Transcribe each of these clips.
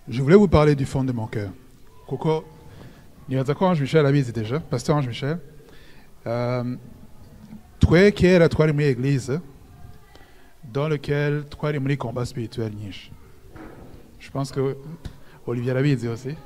Je voulais vous parler du fond de mon cœur. Coco, Ange Michel abizi déjà, pasteur Ange Michel. Toi qui es la troisième église dans laquelle troisième combat spirituel niche. Je pense que Olivier l'abizi aussi.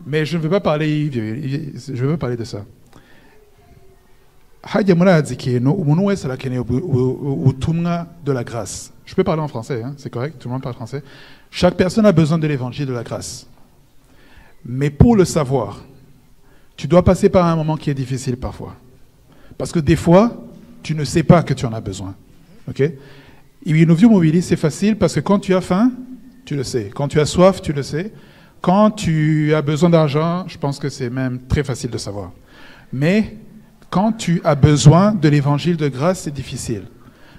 Mais je ne veux pas parler, je veux parler de ça. De la grâce. Je peux parler en français, hein? C'est correct, tout le monde parle français. Chaque personne a besoin de l'évangile de la grâce. Mais pour le savoir, tu dois passer par un moment qui est difficile parfois. Parce que des fois, tu ne sais pas que tu en as besoin. Ok? C'est facile parce que quand tu as faim, tu le sais. Quand tu as soif, tu le sais. Quand tu as besoin d'argent, je pense que c'est même très facile de savoir. Mais quand tu as besoin de l'évangile de grâce, c'est difficile.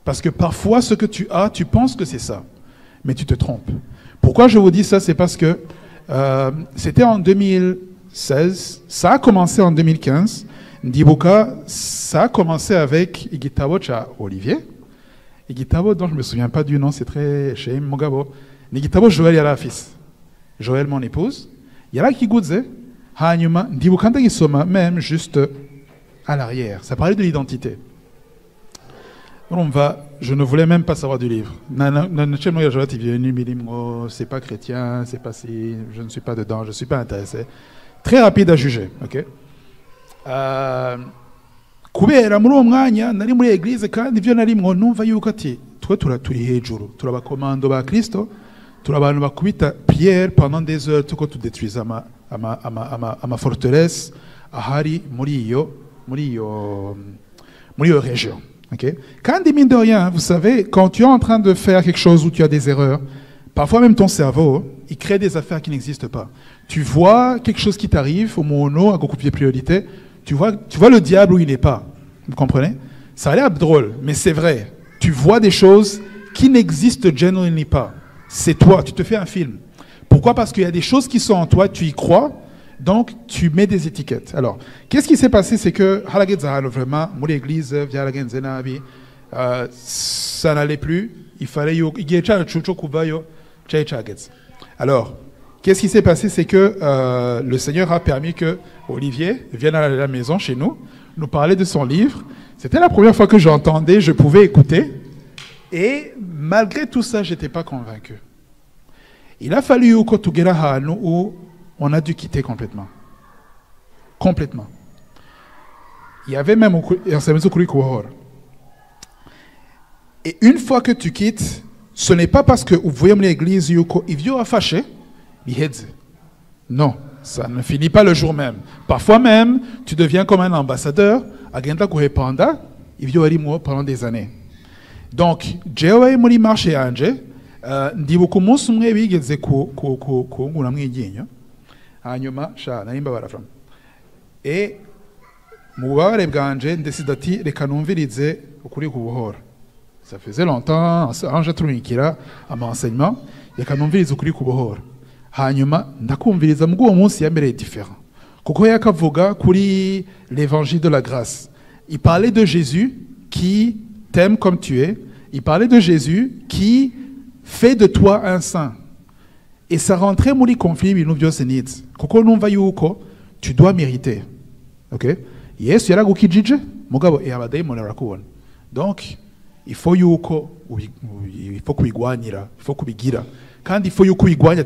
Parce que parfois, ce que tu as, tu penses que c'est ça. Mais tu te trompes. Pourquoi je vous dis ça? C'est parce que c'était en 2016. Ça a commencé en 2015. Ndibuka, ça a commencé avec Igitabo Cha Olivier. Igitabo, dont je ne me souviens pas du nom, c'est très chez Mogabo. Igitabo Joël Yala fils. Joël, mon épouse. Yala Kigudze. Hanyuma, Ndibuka Ndagisoma, même juste à l'arrière. Ça parlait de l'identité. Je ne voulais même pas savoir du livre. C'est pas chrétien, c'est pas si, je ne suis pas dedans, je ne suis pas intéressé. Très rapide à juger. Ok. Kubera muri uwo mwanya nari muri eglise kandi ivyo narimwo numva yuko ati twe turi hejuru turabakomando ba Kristo turabantu bakubita Pierre pendant des heures tuko tudetruisa ama forteresse ahari muri iyo région. Okay? Quand mine de rien, vous savez, quand tu es en train de faire quelque chose où tu as des erreurs, parfois même ton cerveau, il crée des affaires qui n'existent pas. Tu vois quelque chose qui t'arrive, au mono, à beaucoup de priorité, tu vois le diable où il n'est pas. Vous comprenez? Ça a l'air drôle, mais c'est vrai. Tu vois des choses qui n'existent genuinely pas. C'est toi, tu te fais un film. Pourquoi? Parce qu'il y a des choses qui sont en toi, tu y crois, donc tu mets des étiquettes. Alors, qu'est-ce qui s'est passé? C'est que vraiment, mon église, ça n'allait plus. Il fallait alors, qu'est-ce qui s'est passé? C'est que le Seigneur a permis que Olivier vienne à la maison chez nous, nous parler de son livre. C'était la première fois que j'entendais, je pouvais écouter. Et malgré tout ça, je n'étais pas convaincu. Il a fallu où on a dû quitter complètement. Complètement. Il y avait même et une fois que tu quittes, ce n'est pas parce que vous voyez l'église, il y a fâché, non, ça ne finit pas le jour même. Parfois même, tu deviens comme un ambassadeur, pendant des années. Donc, Jewe muri marché anje, ndibuka umunsi umwe bigeze kunguramwo iryinyo. Hanyuma sha narimba barafram. Et mu bubabare bwanje ndesida ati reka numvirize ukuri kubuhora. Ça faisait longtemps, Ange aturumikira amaenseignement, reka numvirize ukuri kubuhora. Hanyuma ndakumviriza mu uwo munsi yambereye différent. Kuko yakavuga kuri l'évangile de la grâce. Il parlait de Jésus qui t'aime comme tu es. Il parlait de Jésus qui fait de toi un saint. Et ça rentrait dans les conflits, tu dois mériter. Ok? Yes, il y a donc, il faut quand il faut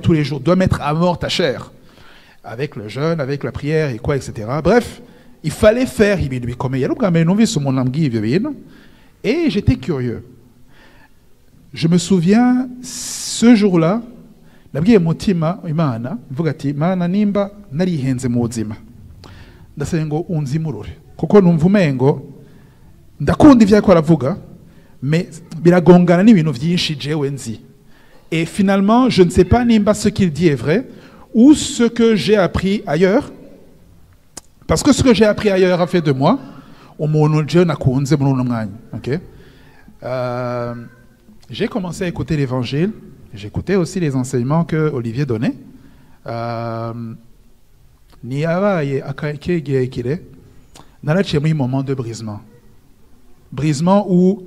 tous les jours, dois mettre à mort ta chair. Avec le jeûne, avec la prière et quoi, etc. Bref, il fallait faire. Et j'étais curieux. Je me souviens, ce jour-là, nabwiye mutima Imana mvuga ati Mana nimba narihenze mu buzima ndasaba ngo unzimurure kuko numva umengo ndakunda ivyo akora avuga mais biragongana n'ibintu byinshi jewe nzi. Et finalement, je ne sais pas nimba ce qu'il dit est vrai ou ce que j'ai appris ailleurs, parce que ce que j'ai appris ailleurs a fait de moi umuntu je nakunze muri uno mwanya. OK? J'ai commencé à écouter l'évangile. J'écoutais aussi les enseignements que Olivier donnait. Niyabaye akakigiye kire naraciye mu moment de brisement. Brisement où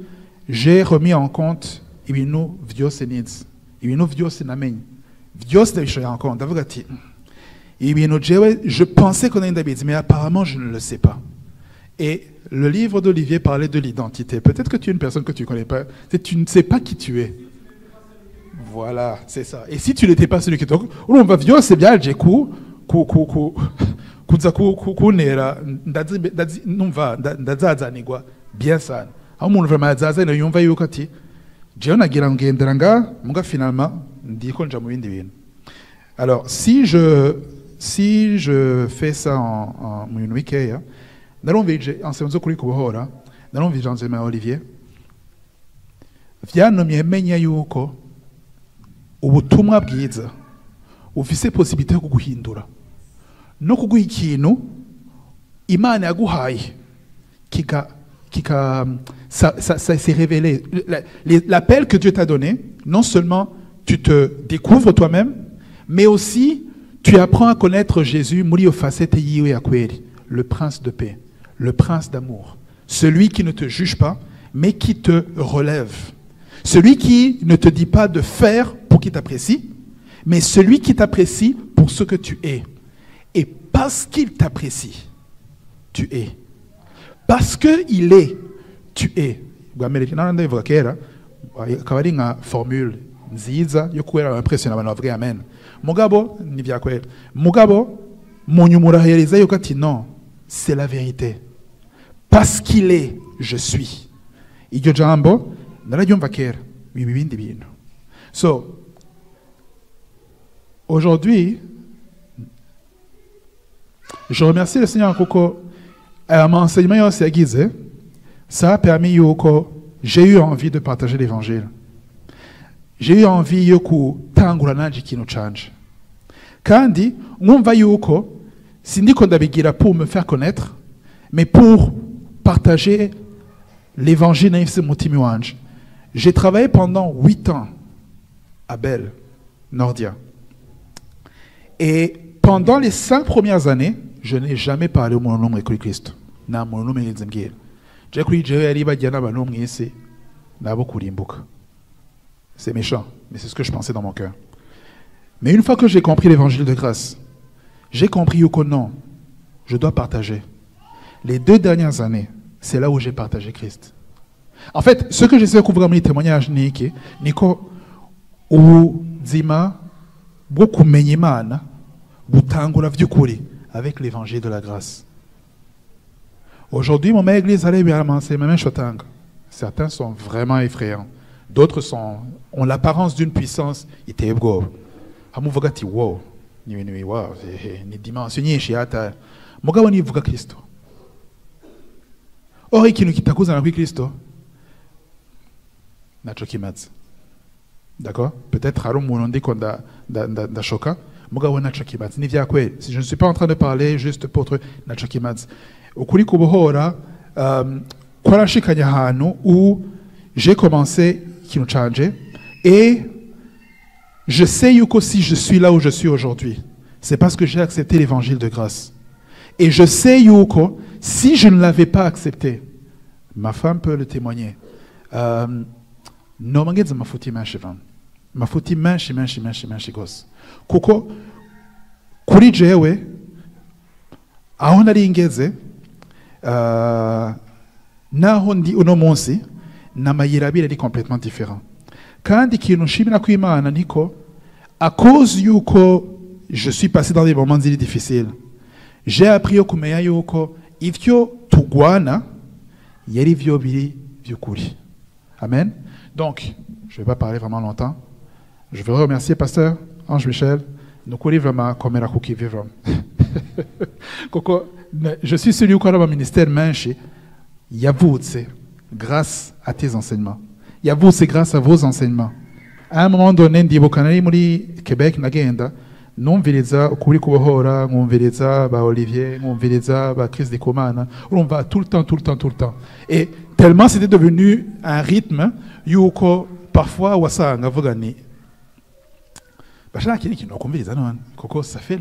j'ai remis en compte ibintu vyose nizi. ibintu byose namenye byose ndabishoboye encore ndavuga ati ibintu jewe je pensais qu'on a une habitude mais apparemment je ne le sais pas. Et le livre d'Olivier parlait de l'identité. Peut-être que tu es une personne que tu ne connais pas, tu ne sais pas qui tu es. Voilà, c'est ça. Et si tu n'étais pas celui qui te... on va vivre, c'est bien, j'ai coup, bien ça. Aho vraiment zaza no yumva yuko ati je nagira ngenderanga muga finalement ndiko nja mu bindi bintu. Alors si je fais ça en une week-end, narumvije ensemenzo kuri kubohora, narumvije Nzema Olivier. Vyanomye menya yuko ubutumwa bwiza ufise possibilité yo kuguhindura no kuguha ikintu Imana yaguhaye ça s'est révélé. L'appel que Dieu t'a donné, non seulement tu te découvres toi-même, mais aussi tu apprends à connaître Jésus, le prince de paix, le prince d'amour, celui qui ne te juge pas, mais qui te relève. Celui qui ne te dit pas de faire pour qu'il t'apprécie, mais celui qui t'apprécie pour ce que tu es. Et parce qu'il t'apprécie, tu es. Parce qu'il est, tu es. Formule nziza yo kuera impressiona abantu bavuga amen. Mugabo ni vyakwera. Mugabo munyumura réaliser yuko ati non, c'est la vérité. Parce qu'il est, je suis. Iryo jambo nararyumva kera bibindi bintu. So aujourd'hui je remercie le Seigneur kuko mon enseignement yose yagize ça a permis yuko j'ai eu envie de partager l'évangile. J'ai eu envie yuko tangura nanje ikintu canje. Kandi nkumva yuko sindiko ndabigira pour me faire connaître mais pour partager l'évangile naifse mutimi wanje. J'ai travaillé pendant 8 ans à Belle, Nordia. Et pendant les 5 premières années, je n'ai jamais parlé au mon nom de Christ. Na mon nom est Zemgir. J'ai cru que j'allais dire na nom ici. Na beaucoup d'imbouk. C'est méchant, mais c'est ce que je pensais dans mon cœur. Mais une fois que j'ai compris l'évangile de grâce, j'ai compris que non, je dois partager. Les 2 dernières années, c'est là où j'ai partagé Christ. En fait, ce que j'essaie de couvrir dans mes témoignages, Nico, ou Zima, beaucoup menyemana, butangula vyukuri, avec l'évangile de la grâce. Aujourd'hui, mon mère église allait bien avancer, même chotang. Certains sont vraiment effrayants. D'autres ont l'apparence d'une puissance. Ils étaient beaux. Amu vogati wow, ni wow, ni dimension ni shiata. Mugabo ni vuga Kristo. Ori kinu kitakuza na Kristo. Nacho kimatsu. D'accord? Peut-être harum munondi konda da shoka. Mugabo nacho kimatsu. Ni vya kweli. Si je ne suis pas en train de parler juste pour truc nacho kimatsu. Ukuri kubohora kwarashikanya hanu où j'ai commencé kinu chanje et je sais que si je suis là où je suis aujourd'hui, c'est parce que j'ai accepté l'évangile de grâce. Et je sais que si je ne l'avais pas accepté, ma femme peut le témoigner. Non, je ma fouti manche gos. Kuko kuri jewe aho nari ngeze naho ndi uno munsi namayirabire ari complètement différent. Kandi ikintu nshimira ku Imana niko à cause yuko je suis passé dans des moments difficiles, j'ai appris kumenya yuko ivyo tugwana yari vyo biri vyukuri. Amen. Donc, je vais pas parler vraiment longtemps. Je veux remercier pasteur Ange Michel. Nous kuri vraiment comme la kuki vivre. Koko je suis celui qui a le ministère menshi yavutse grâce à tes enseignements. Yavutse grâce à vos enseignements. À un moment donné, ndibuka nari muri Québec nagenda numviriza ukuri kubohora, nkumviriza ba Olivier, nkumviriza ba Chris Dikomana, on va tout le temps. Et tellement c'était devenu un rythme yuko parfois wasanga vuga ni bashaka kintu nokumviriza non koko ça fait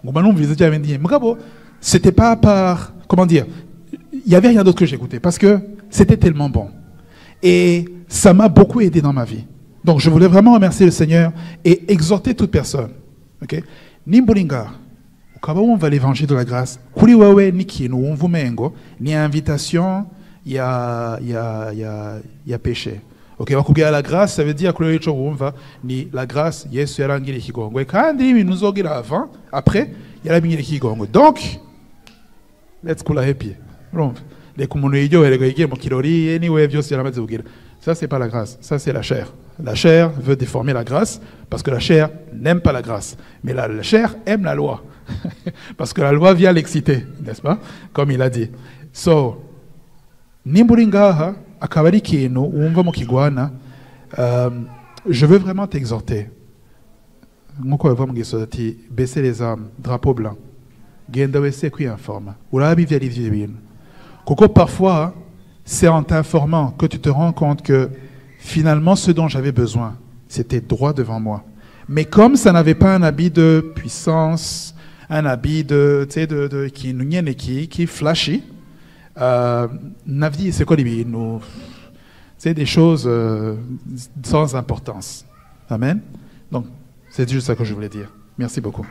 ngoma numviriza bya bindi mugabo c'était pas par comment dire, il y avait rien d'autre que j'écoutais parce que c'était tellement bon. Et ça m'a beaucoup aidé dans ma vie. Donc, je voulais vraiment remercier le Seigneur et exhorter toute personne. Ok? Nimbulinga, ukaba wumva l'évangile de la grâce, kuri wewe ni kintu wumva umengo, ni invitation, il y a péché. Ok, bakubwira la grâce, ça veut dire que ico wumva ni la grâce, Yesu yarangira ikigongwe kandi ibintu uzogira avant, après, yarabingira ikigongwe. Donc, let's kula happy. Urumva? Reka umuntu yiryohererwa yigiye mu kirori anyway byose yaramaze kugira. Ça c'est pas la grâce, ça c'est la chair. La chair veut déformer la grâce parce que la chair n'aime pas la grâce. Mais la chair aime la loi. Parce que la loi vient l'exciter, n'est-ce pas? Comme il a dit. So, nimburingaha akabari kintu wumva mu kigwana, je veux vraiment t'exhorter. Nkuko bava mu gisoza ati baisser les armes, drapeau blanc. Genda wese kwiinforma. Urabi vya livyo bintu. Kuko parfois c'est en t'informant que tu te rends compte que finalement, ce dont j'avais besoin, c'était droit devant moi. Mais comme ça n'avait pas un habit de puissance, un habit qui flashy, c'est quoi les nous, c'est des choses sans importance. Amen. Donc, c'est juste ça que je voulais dire. Merci beaucoup.